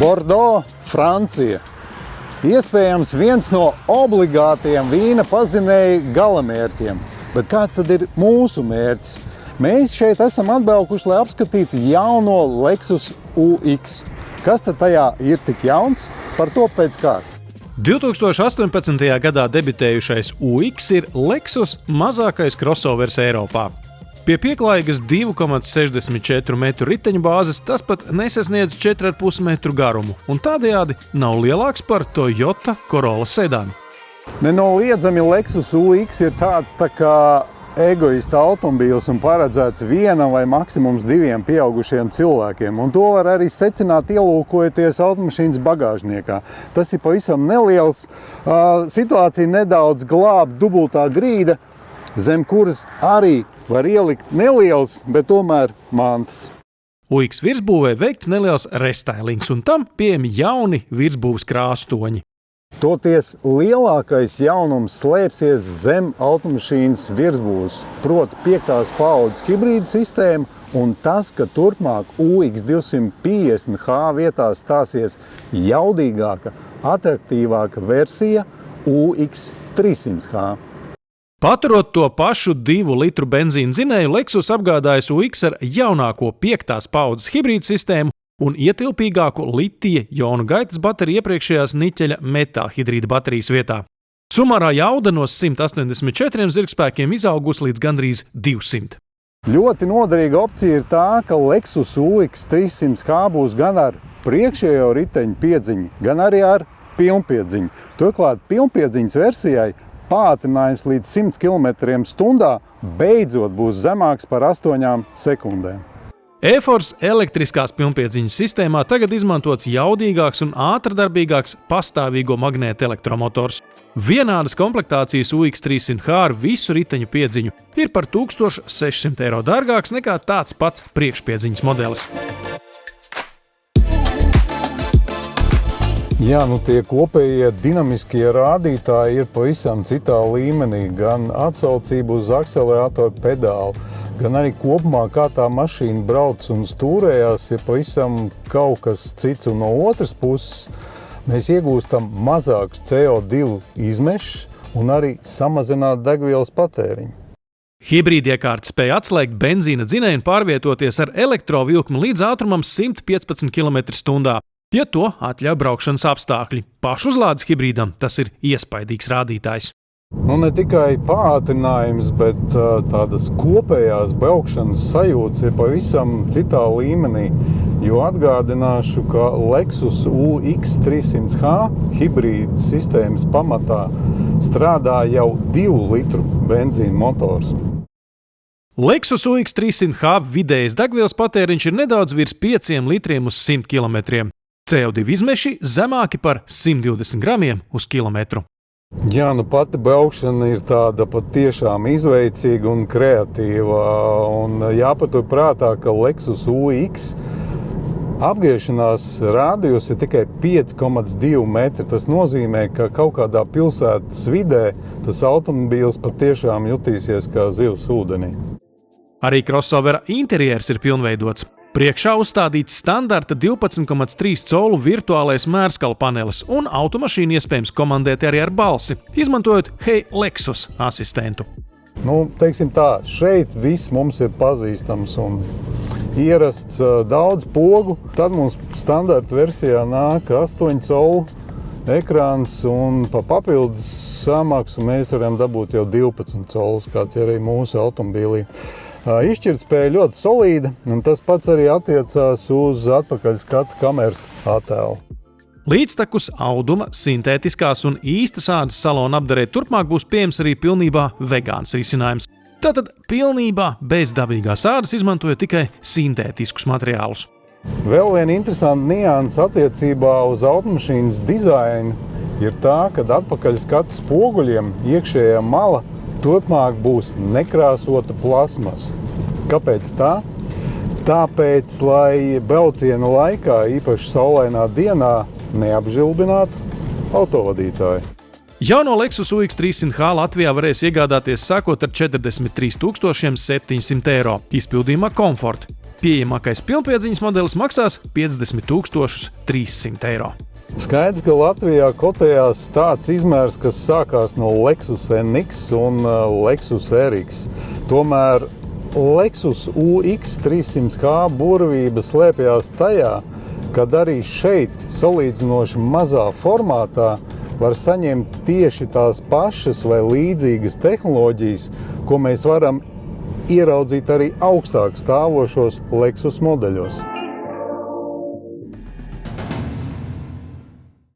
Bordeaux, Francija. Iespējams viens no obligātiem vīna pazinēja galamērķiem. Bet kāds tad ir mūsu mērķis? Mēs šeit esam atbraukuši, lai apskatītu jauno Lexus UX. Kas tad tajā ir tik jauns? Par to pēc kārtas. 2018. gadā debitējušais UX ir Lexus mazākais crossovers Eiropā. Pie pieklājīgas 2,64 metru riteņu bāzes tas pat nesasniedz 4,5 metru garumu un tādējādi nav lielāks par Toyota Corolla sedanu. Nenoliedzami Lexus UX ir tāds tā kā egoista automobīls un paredzēts vienam vai maksimums diviem pieaugušiem cilvēkiem. Un to var arī secināt, ielūkojoties automašīnas bagāžniekā. Tas ir pavisam neliels. Situācija nedaudz glāb dubultā grīda, zem kuras arī var ielikt neliels, bet tomēr mantas. UX virsbūvē veikts neliels restailings un tam pieejami jauni virsbūves krāstoņi. Toties lielākais jaunums slēpsies zem automašīnas virsbūves, proti 5. paaudzes hibrīda sistēma un tas, ka turpmāk UX 250H vietā stāsies jaudīgāka, atraktīvāka versija UX 300H. Paturot to pašu 2 litru benzīna dzinēju, Lexus apgādājas UX ar jaunāko 5. paaudzes hibrīda sistēmu un ietilpīgāku litija jonu gaitas bateriju iepriekšējās niķeļa metālhidrīda baterijas vietā. Sumārā jauda no 184 zirgspēkiem izaugus līdz gandrīz 200. Ļoti noderīga opcija ir tā, ka Lexus UX 300H būs gan ar priekšējo riteņu piedziņu, gan arī ar pilnpiedziņu. Turklāt pilnpiedziņas versijai pātrinājums līdz 100 km/h beidzot būs zemāks par 8 sekundēm. E-Force elektriskās pilnpiedziņas sistēmā tagad izmantots jaudīgāks un ātrdarbīgāks pastāvīgo magnēta elektromotors. Vienādas komplektācijas UX 300H ar visu riteņu piedziņu ir par 1600 eiro dārgāks nekā tāds pats priekšpiedziņas modelis. Jā, tie kopējie dinamiskie rādītāji ir pavisam citā līmenī, gan atsaucību uz akceleratoru pedālu, gan arī kopumā, kā tā mašīna brauc un stūrējās, ir pavisam kaut kas cits. Un no otras puses, mēs iegūstam mazākus CO2 izmešus un arī samazināt degvielas patēriņu. Hibrīdiekārta spēja atslēgt benzīna dzinēju un pārvietoties ar elektrovilkmi līdz ātrumam 115 km/h. Ja to atļauj braukšanas apstākļi. Pašuzlādes hibrīdam tas ir iespaidīgs rādītājs. Ne tikai pātrinājums, bet tādas kopējās braukšanas sajūtas ir pavisam citā līmenī. Jo atgādināšu, ka Lexus UX 300H hibrīda sistēmas pamatā strādā jau 2 litru benzīna motors. Lexus UX 300H vidējais degvielas patēriņš ir nedaudz virs 5 litriem uz 100 km. CO2 izmeši zemāki par 120 gramiem uz kilometru. Jā, pati braukšana ir tāda patiešām izveicīga un kreatīva. Un jāpatur prātā, ka Lexus UX apgriešanās rādījus ir tikai 5,2 metri. Tas nozīmē, ka kaut kādā pilsētas vidē tas automobīls patiešām jutīsies kā zivs ūdenī. Arī crossovera interjers ir pilnveidots. Priekšā uzstādīts standarta 12,3 colu virtuālais mērskalu panelis un automašīnu iespējams komandēt arī ar balsi, izmantojot Hey Lexus asistentu. Teiksim tā, šeit viss mums ir pazīstams un ierasts daudz pogu. Tad mums standarta versijā nāk 8 colu ekrāns un pa papildus samaksu mēs varam dabūt jau 12 colus, kāds ir arī mūsu automobīlī. Izšķirtspēja ļoti solīda, un tas pats arī attiecās uz atpakaļskata kameras attēlu. Līdztekus auduma, sintētiskās un īstas ādas salona apdarē turpmāk būs pieejams arī pilnībā vegāns risinājums. Tātad pilnībā bez dabīgās ādas izmantoja tikai sintētiskus materiālus. Vēl viena interesanta nianse attiecībā uz automašīnas dizainu ir tā, ka atpakaļskata spoguļiem iekšējā mala turpmāk būs nekrāsota plasmas. Kāpēc tā? Tāpēc, lai brauciena laikā, īpaši saulainā dienā, neapžilbinātu autovadītāju. Jauno Lexus UX 300H Latvijā varēs iegādāties sākot ar 43 700 eiro izpildījumā komforta. Pieejamākais pilnpiedziņas modelis maksās 50 300 eiro. Skaidrs, ka Latvijā kotējās tāds izmērs, kas sākās no Lexus NX un Lexus RX. Tomēr Lexus UX 300H burvība slēpjās tajā, kad arī šeit salīdzinoši mazā formātā var saņemt tieši tās pašas vai līdzīgas tehnoloģijas, ko mēs varam ieraudzīt arī augstāk stāvošos Lexus modeļos.